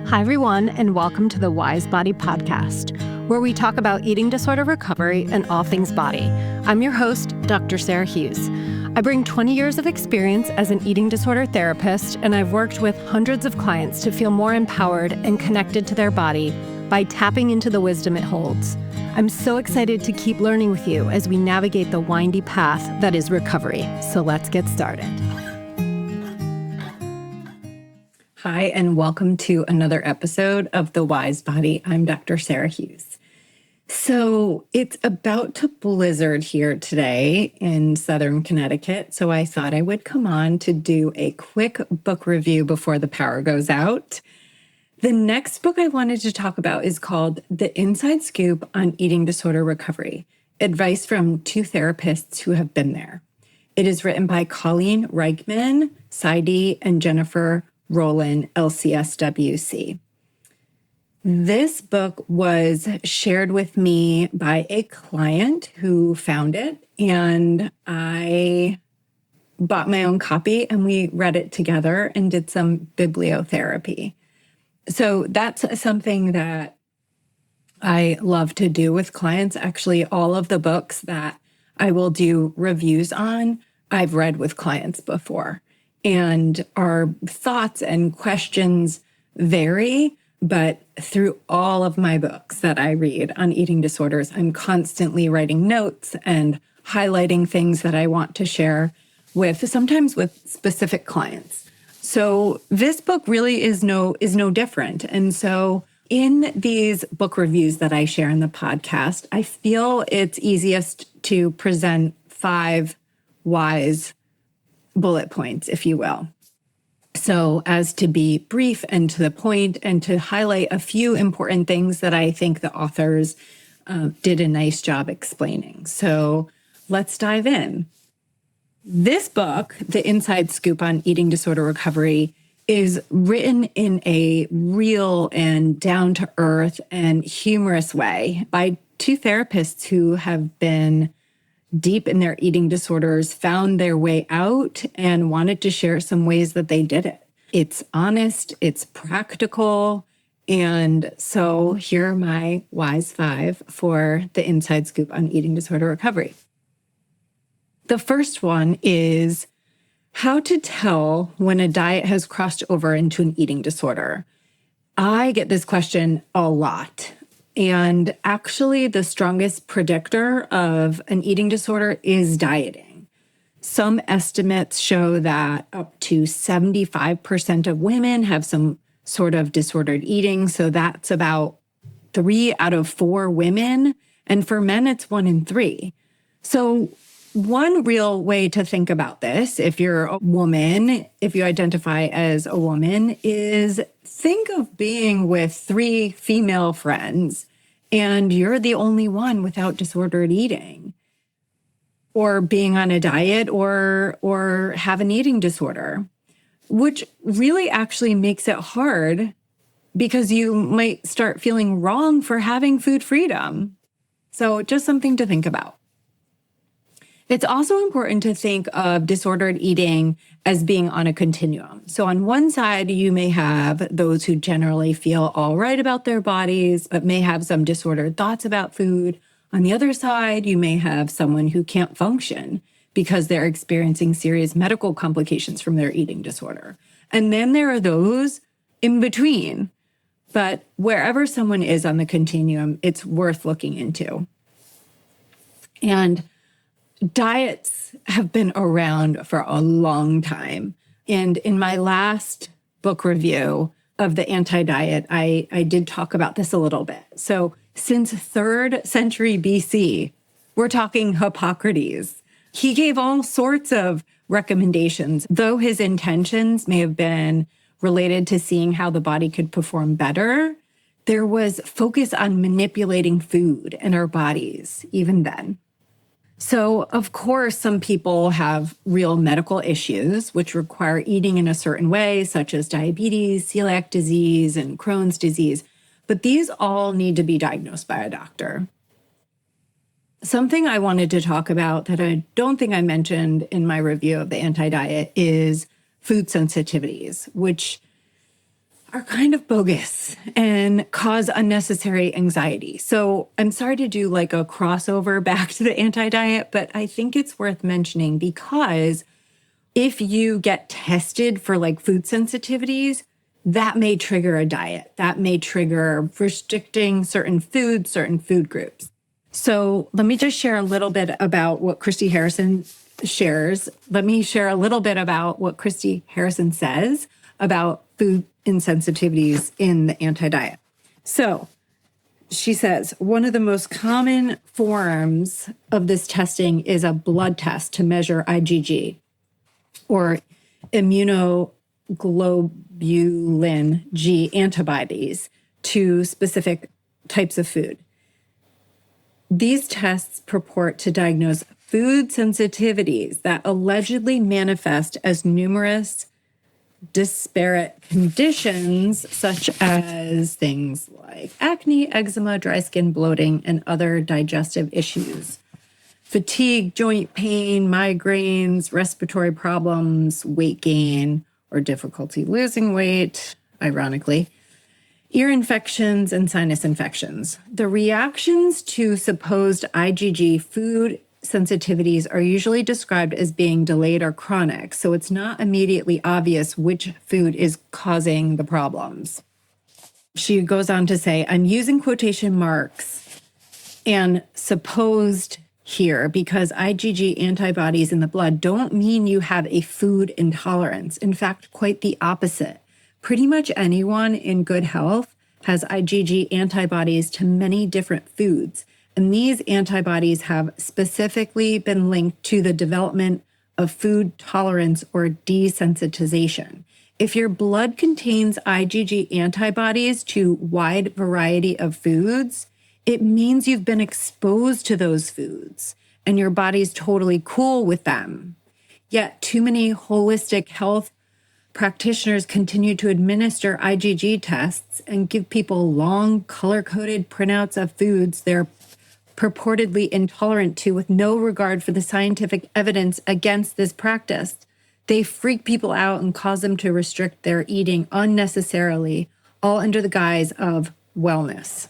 Hi, everyone, and welcome to the Wise Body Podcast, where we talk about eating disorder recovery and all things body. I'm your host, Dr. Sarah Hughes. I bring 20 years of experience as an eating disorder therapist, and I've worked with hundreds of clients to feel more empowered and connected to their body by tapping into the wisdom it holds. I'm so excited to keep learning with you as we navigate the windy path that is recovery. So let's get started. Hi, and welcome to another episode of The Wise Body. I'm Dr. Sarah Hughes. So it's about to blizzard here today in Southern Connecticut, so I thought I would come on to do a quick book review before the power goes out. The next book I wanted to talk about is called The Inside Scoop on Eating Disorder Recovery, Advice from Two Therapists Who Have Been There. It is written by Colleen Reichmann, Psy.D, and Jennifer Rollin, LCSW-C. This book was shared with me by a client who found it, and I bought my own copy and we read it together and did some bibliotherapy. So that's something that I love to do with clients. Actually, all of the books that I will do reviews on, I've read with clients before. And our thoughts and questions vary, but through all of my books that I read on eating disorders, I'm constantly writing notes and highlighting things that I want to share with, sometimes with specific clients. So this book really is no different. And so in these book reviews that I share in the podcast, I feel it's easiest to present 5 wise bullet points, if you will. So as to be brief and to the point and to highlight a few important things that I think the authors did a nice job explaining. So let's dive in. This book, The Inside Scoop on Eating Disorder Recovery, is written in a real and down-to-earth and humorous way by two therapists who have been deep in their eating disorders, found their way out, and wanted to share some ways that they did it. It's honest, it's practical, and so here are my Wise 5 for the Inside Scoop on Eating Disorder Recovery. The first one is how to tell when a diet has crossed over into an eating disorder. I get this question a lot. And actually, the strongest predictor of an eating disorder is dieting. Some estimates show that up to 75% of women have some sort of disordered eating. So that's about 3 out of 4 women. And for men, it's 1 in 3. So one real way to think about this, if you're a woman, if you identify as a woman, is think of being with 3 female friends and you're the only one without disordered eating or being on a diet or have an eating disorder, which really actually makes it hard because you might start feeling wrong for having food freedom. So just something to think about. It's also important to think of disordered eating as being on a continuum. So on one side, you may have those who generally feel all right about their bodies, but may have some disordered thoughts about food. On the other side, you may have someone who can't function because they're experiencing serious medical complications from their eating disorder. And then there are those in between. But wherever someone is on the continuum, it's worth looking into. And diets have been around for a long time. And in my last book review of the anti-diet, I did talk about this a little bit. So since 3rd century BC, we're talking Hippocrates. He gave all sorts of recommendations, though his intentions may have been related to seeing how the body could perform better. There was focus on manipulating food and our bodies even then. So, of course, some people have real medical issues which require eating in a certain way, such as diabetes, celiac disease, and Crohn's disease. But these all need to be diagnosed by a doctor. Something I wanted to talk about that I don't think I mentioned in my review of the anti-diet is food sensitivities, which are kind of bogus and cause unnecessary anxiety. So I'm sorry to do like a crossover back to the anti-diet, but I think it's worth mentioning because if you get tested for like food sensitivities, that may trigger a diet. That may trigger restricting certain foods, certain food groups. So let me just share a little bit about what Christy Harrison shares. Let me share a little bit about what Christy Harrison says about food insensitivities in the anti-diet. So she says, one of the most common forms of this testing is a blood test to measure IgG or immunoglobulin G antibodies to specific types of food. These tests purport to diagnose food sensitivities that allegedly manifest as numerous disparate conditions, such as things like acne, eczema, dry skin, bloating, and other digestive issues, fatigue, joint pain, migraines, respiratory problems, weight gain, or difficulty losing weight, ironically, ear infections, and sinus infections. The reactions to supposed IgG food sensitivities are usually described as being delayed or chronic, so it's not immediately obvious which food is causing the problems. She goes on to say, I'm using quotation marks and supposed here because IgG antibodies in the blood don't mean you have a food intolerance. In fact, quite the opposite. Pretty much anyone in good health has IgG antibodies to many different foods. And these antibodies have specifically been linked to the development of food tolerance or desensitization. If your blood contains IgG antibodies to a wide variety of foods, it means you've been exposed to those foods and your body's totally cool with them. Yet too many holistic health practitioners continue to administer IgG tests and give people long color-coded printouts of foods they're purportedly intolerant to with no regard for the scientific evidence against this practice. They freak people out and cause them to restrict their eating unnecessarily, all under the guise of wellness.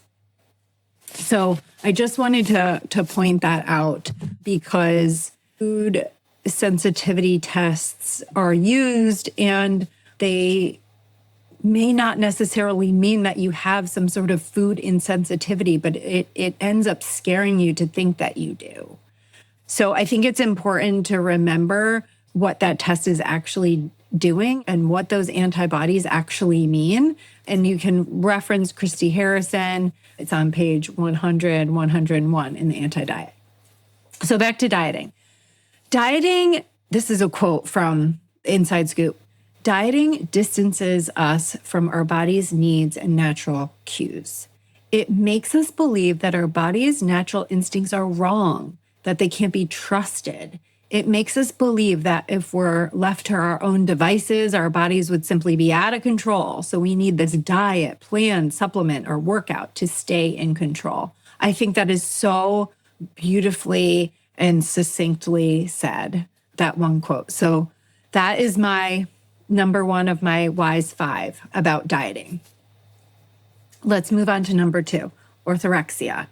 So I just wanted to point that out because food sensitivity tests are used and they may not necessarily mean that you have some sort of food insensitivity, but it ends up scaring you to think that you do. So I think it's important to remember what that test is actually doing and what those antibodies actually mean. And you can reference Christy Harrison. It's on page 100, 101 in the anti-diet. So back to dieting. Dieting, this is a quote from Inside Scoop. Dieting distances us from our body's needs and natural cues. It makes us believe that our body's natural instincts are wrong, that they can't be trusted. It makes us believe that if we're left to our own devices, our bodies would simply be out of control. So we need this diet, plan, supplement, or workout to stay in control. I think that is so beautifully and succinctly said, that one quote. So that is my number one of my wise 5 about dieting. Let's move on to number 2, orthorexia.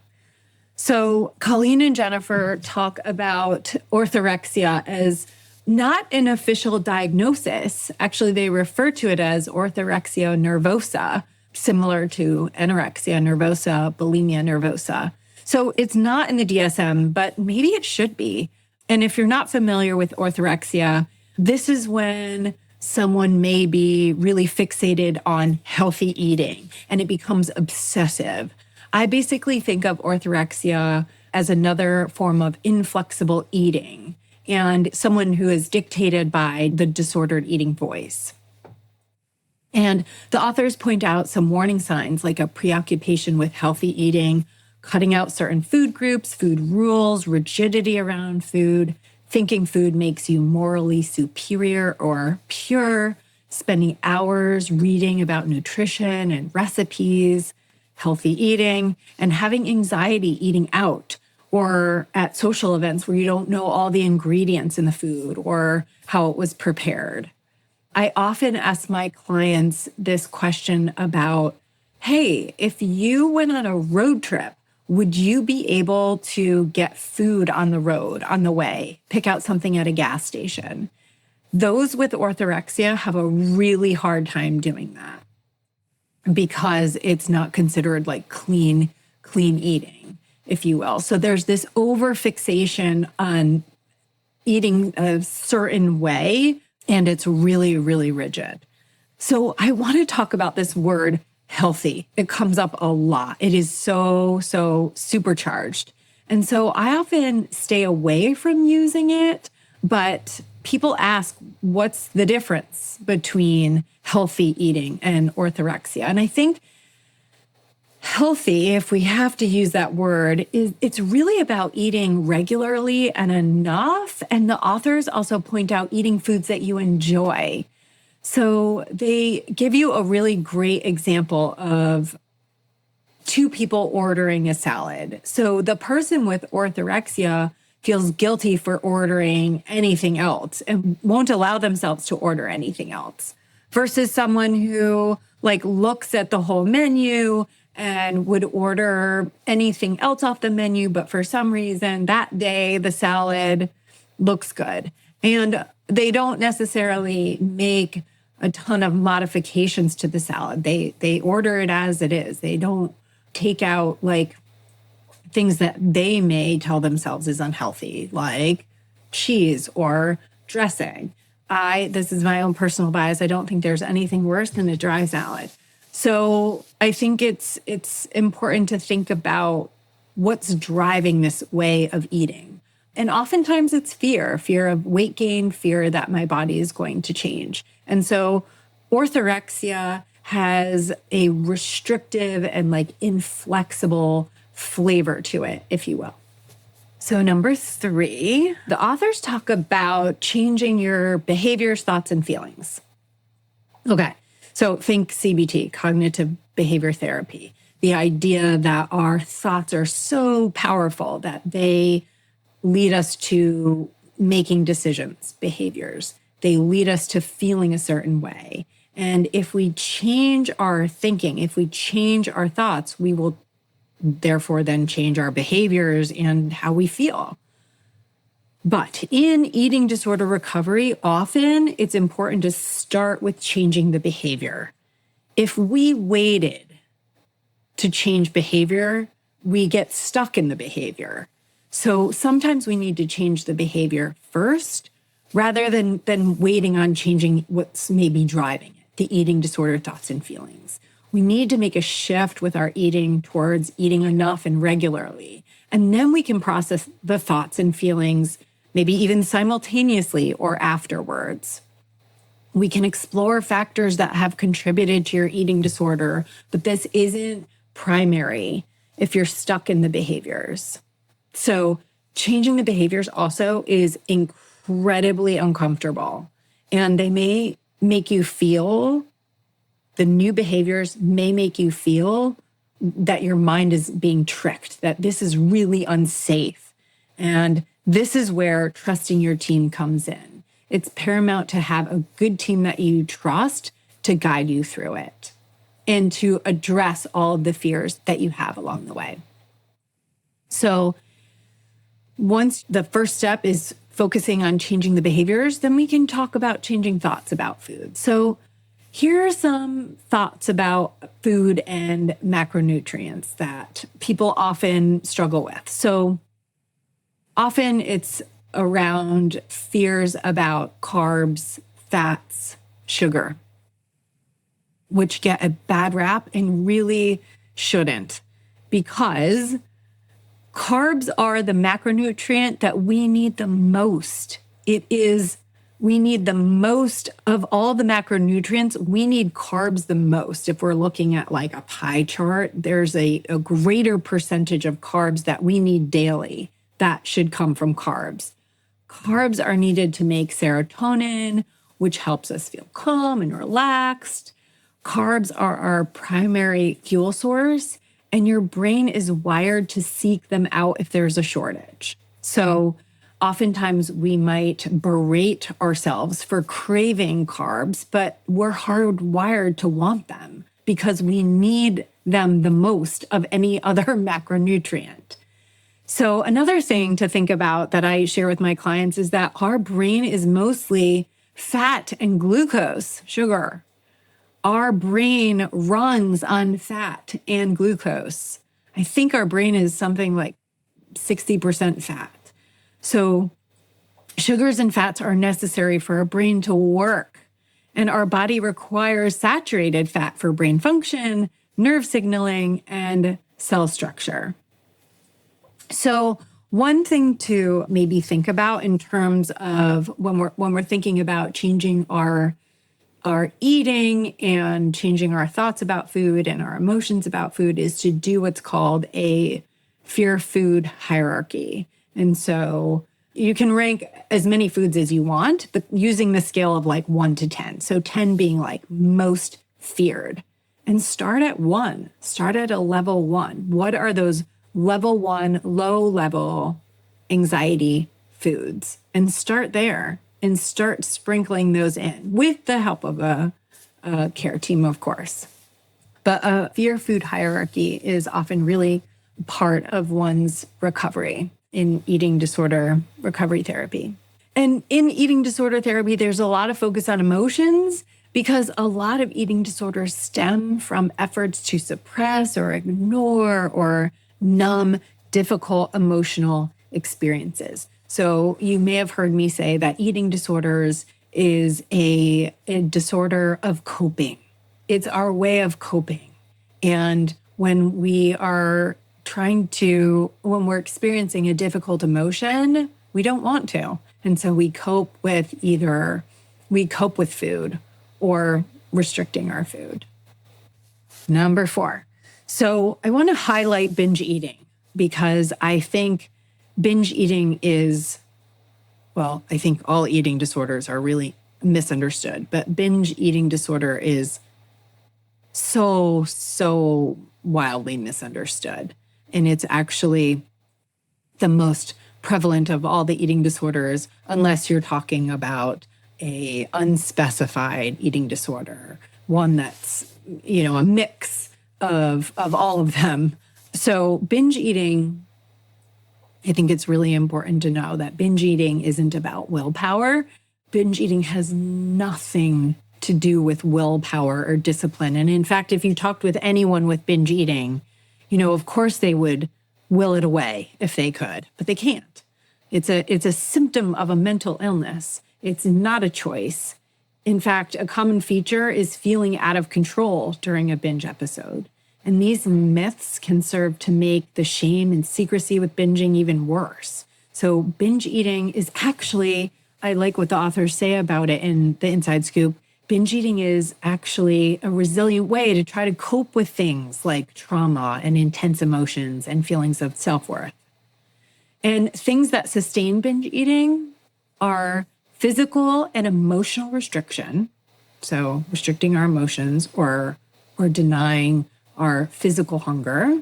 So Colleen and Jennifer talk about orthorexia as not an official diagnosis. Actually, they refer to it as orthorexia nervosa, similar to anorexia nervosa, bulimia nervosa. So it's not in the DSM, but maybe it should be. And if you're not familiar with orthorexia, this is when someone may be really fixated on healthy eating and it becomes obsessive. I basically think of orthorexia as another form of inflexible eating and someone who is dictated by the disordered eating voice. And the authors point out some warning signs like a preoccupation with healthy eating, cutting out certain food groups, food rules, rigidity around food, thinking food makes you morally superior or pure, spending hours reading about nutrition and recipes, healthy eating, and having anxiety eating out or at social events where you don't know all the ingredients in the food or how it was prepared. I often ask my clients this question about, hey, if you went on a road trip, would you be able to get food on the road, on the way, pick out something at a gas station? Those with orthorexia have a really hard time doing that because it's not considered like clean eating, if you will. So there's this over fixation on eating a certain way, and it's really, really rigid. So I want to talk about this word healthy. It comes up a lot. It is so supercharged. And so I often stay away from using it, but people ask, what's the difference between healthy eating and orthorexia? And I think healthy, if we have to use that word, it's really about eating regularly and enough. And the authors also point out eating foods that you enjoy. So they give you a really great example of two people ordering a salad. So the person with orthorexia feels guilty for ordering anything else and won't allow themselves to order anything else, versus someone who looks at the whole menu and would order anything else off the menu, but for some reason that day the salad looks good. And they don't necessarily make a ton of modifications to the salad. They order it as it is. They don't take out things that they may tell themselves is unhealthy, like cheese or dressing. This is my own personal bias. I don't think there's anything worse than a dry salad. So I think it's important to think about what's driving this way of eating. And oftentimes it's fear of weight gain, fear that my body is going to change. And so orthorexia has a restrictive and inflexible flavor to it, if you will. So number 3, the authors talk about changing your behaviors, thoughts, and feelings. Okay. So think CBT, cognitive behavior therapy, the idea that our thoughts are so powerful that they lead us to making decisions, behaviors. They lead us to feeling a certain way. And if we change our thinking, if we change our thoughts, we will therefore then change our behaviors and how we feel. But in eating disorder recovery, often it's important to start with changing the behavior. If we waited to change behavior, we get stuck in the behavior. So sometimes we need to change the behavior first rather than waiting on changing what's maybe driving it, the eating disorder thoughts and feelings. We need to make a shift with our eating towards eating enough and regularly. And then we can process the thoughts and feelings maybe even simultaneously or afterwards. We can explore factors that have contributed to your eating disorder, but this isn't primary if you're stuck in the behaviors. So changing the behaviors also is incredibly uncomfortable. And they may make you feel, the new behaviors may make you feel that your mind is being tricked, that this is really unsafe. And this is where trusting your team comes in. It's paramount to have a good team that you trust to guide you through it and to address all of the fears that you have along the way. So once the first step is focusing on changing the behaviors, then we can talk about changing thoughts about food. So here are some thoughts about food and macronutrients that people often struggle with. So often it's around fears about carbs, fats, sugar, which get a bad rap and really shouldn't, because carbs are the macronutrient that we need the most. We need the most of all the macronutrients. We need carbs the most. If we're looking at a pie chart, there's a greater percentage of carbs that we need daily that should come from carbs. Carbs are needed to make serotonin, which helps us feel calm and relaxed. Carbs are our primary fuel source, and your brain is wired to seek them out if there's a shortage. So Oftentimes we might berate ourselves for craving carbs, but we're hardwired to want them because we need them the most of any other macronutrient. So another thing to think about that I share with my clients is that our brain is mostly fat and glucose, sugar. Our brain runs on fat and glucose. I think our brain is something like 60% fat. So sugars and fats are necessary for our brain to work. And our body requires saturated fat for brain function, nerve signaling, and cell structure. So one thing to maybe think about in terms of when we're thinking about changing our eating and changing our thoughts about food and our emotions about food is to do what's called a fear food hierarchy. And so you can rank as many foods as you want, but using the scale of like 1 to 10. So 10 being like most feared. And start at 1. Start at a level 1. What are those level 1, low level anxiety foods? And start there and start sprinkling those in with the help of a care team, of course. But a fear food hierarchy is often really part of one's recovery in eating disorder recovery therapy. And in eating disorder therapy, there's a lot of focus on emotions because a lot of eating disorders stem from efforts to suppress or ignore or numb difficult emotional experiences. So you may have heard me say that eating disorders is a disorder of coping. It's our way of coping. And when we're experiencing a difficult emotion, we don't want to. And so we cope with food or restricting our food. Number 4. So I want to highlight binge eating because I think binge eating I think all eating disorders are really misunderstood, but binge eating disorder is so wildly misunderstood. And it's actually the most prevalent of all the eating disorders, unless you're talking about a unspecified eating disorder, one that's, a mix of all of them. So binge eating, I think it's really important to know that binge eating isn't about willpower. Binge eating has nothing to do with willpower or discipline. And in fact, if you talked with anyone with binge eating, of course they would will it away if they could, but they can't. It's a symptom of a mental illness. It's not a choice. In fact, a common feature is feeling out of control during a binge episode. And these myths can serve to make the shame and secrecy with binging even worse. So binge eating is actually, I like what the authors say about it in the Inside Scoop, binge eating is actually a resilient way to try to cope with things like trauma and intense emotions and feelings of self-worth. And things that sustain binge eating are physical and emotional restriction, so restricting our emotions or denying our physical hunger,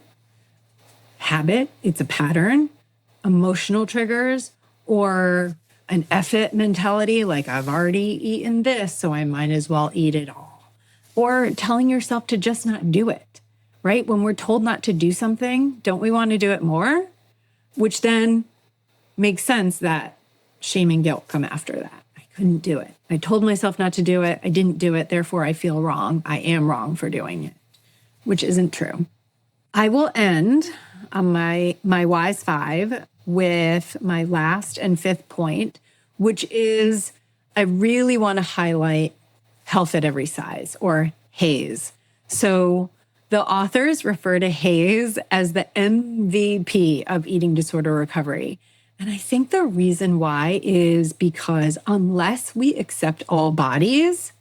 habit, it's a pattern, emotional triggers, or an F-it mentality, like I've already eaten this, so I might as well eat it all. Or telling yourself to just not do it, right? When we're told not to do something, don't we want to do it more? Which then makes sense that shame and guilt come after that. I couldn't do it. I told myself not to do it. I didn't do it. Therefore, I feel wrong. I am wrong for doing it, which isn't true. I will end on my Wise 5 with my last and 5th point, which is I really want to highlight health at every size, or HAES. So the authors refer to HAES as the MVP of eating disorder recovery. And I think the reason why is because unless we accept all bodies,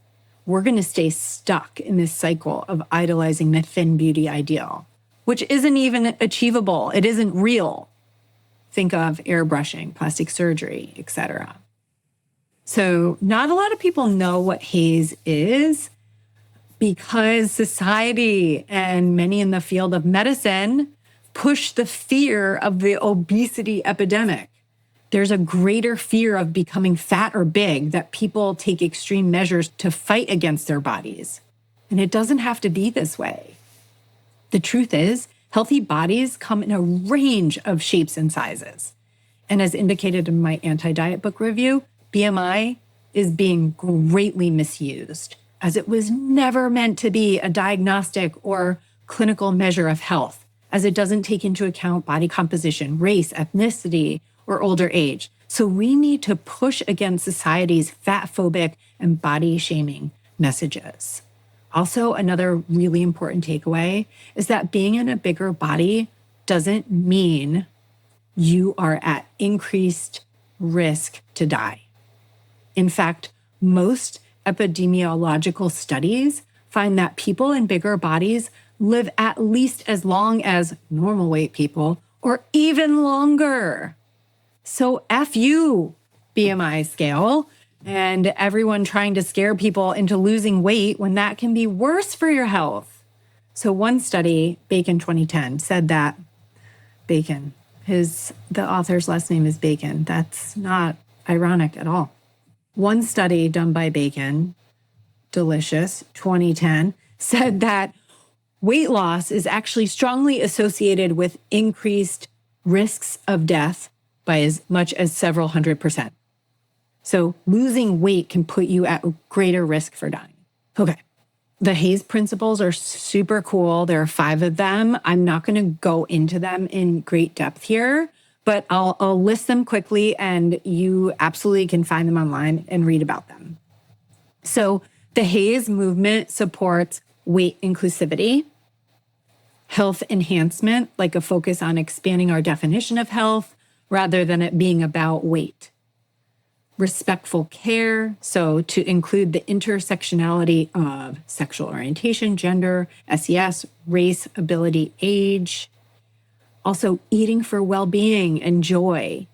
we're going to stay stuck in this cycle of idolizing the thin beauty ideal, which isn't even achievable. It isn't real. Think of airbrushing, plastic surgery, etc. So not a lot of people know what HAES is because society and many in the field of medicine push the fear of the obesity epidemic. There's a greater fear of becoming fat or big that people take extreme measures to fight against their bodies. And it doesn't have to be this way. The truth is, healthy bodies come in a range of shapes and sizes. And as indicated in my anti-diet book review, BMI is being greatly misused, as it was never meant to be a diagnostic or clinical measure of health, as it doesn't take into account body composition, race, ethnicity, or older age. So we need to push against society's fat-phobic and body-shaming messages. Also, another really important takeaway is that being in a bigger body doesn't mean you are at increased risk to die. In fact, most epidemiological studies find that people in bigger bodies live at least as long as normal weight people, or even longer. So F you, BMI scale, and everyone trying to scare people into losing weight when that can be worse for your health. So one study, Bacon 2010, said that Bacon, the author's last name is Bacon. That's not ironic at all. One study done by Bacon, delicious, 2010, said that weight loss is actually strongly associated with increased risks of death by as much as several 100%. So losing weight can put you at greater risk for dying. Okay. The Hayes principles are super cool. There are 5 of them. I'm not going to go into them in great depth here, but I'll list them quickly, and you absolutely can find them online and read about them. So the Hayes movement supports weight inclusivity, health enhancement, like a focus on expanding our definition of health rather than it being about weight. Respectful care, so to include the intersectionality of sexual orientation, gender, SES, race, ability, age. Also, eating for well-being and joy.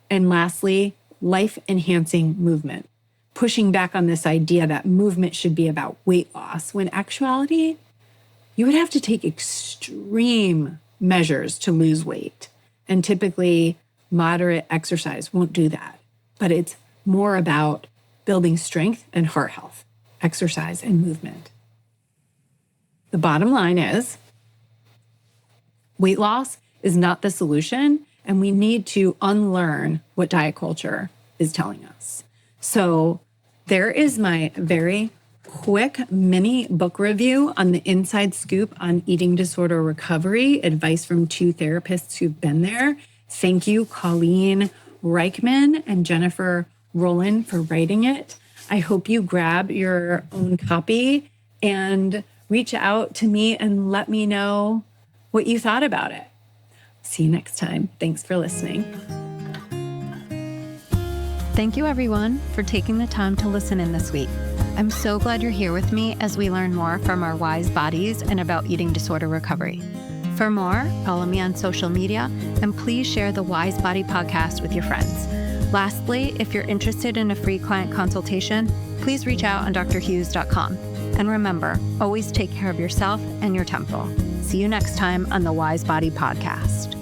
And lastly, life-enhancing movement, pushing back on this idea that movement should be about weight loss, when actuality, you would have to take extreme measures to lose weight. And typically, moderate exercise won't do that. But it's more about building strength and heart health, exercise and movement. The bottom line is weight loss is not the solution, and we need to unlearn what diet culture is telling us. So there is my very quick mini book review on the inside scoop on eating disorder recovery, advice from 2 therapists who've been there. Thank you, Colleen Reichmann and Jennifer Rollin, for writing it. I hope you grab your own copy and reach out to me and let me know what you thought about it. See you next time. Thanks for listening. Thank you, everyone, for taking the time to listen in this week. I'm so glad you're here with me as we learn more from our wise bodies and about eating disorder recovery. For more, follow me on social media, and please share the Wise Body podcast with your friends. Lastly, if you're interested in a free client consultation, please reach out on drhughes.com. And remember, always take care of yourself and your temple. See you next time on the Wise Body podcast.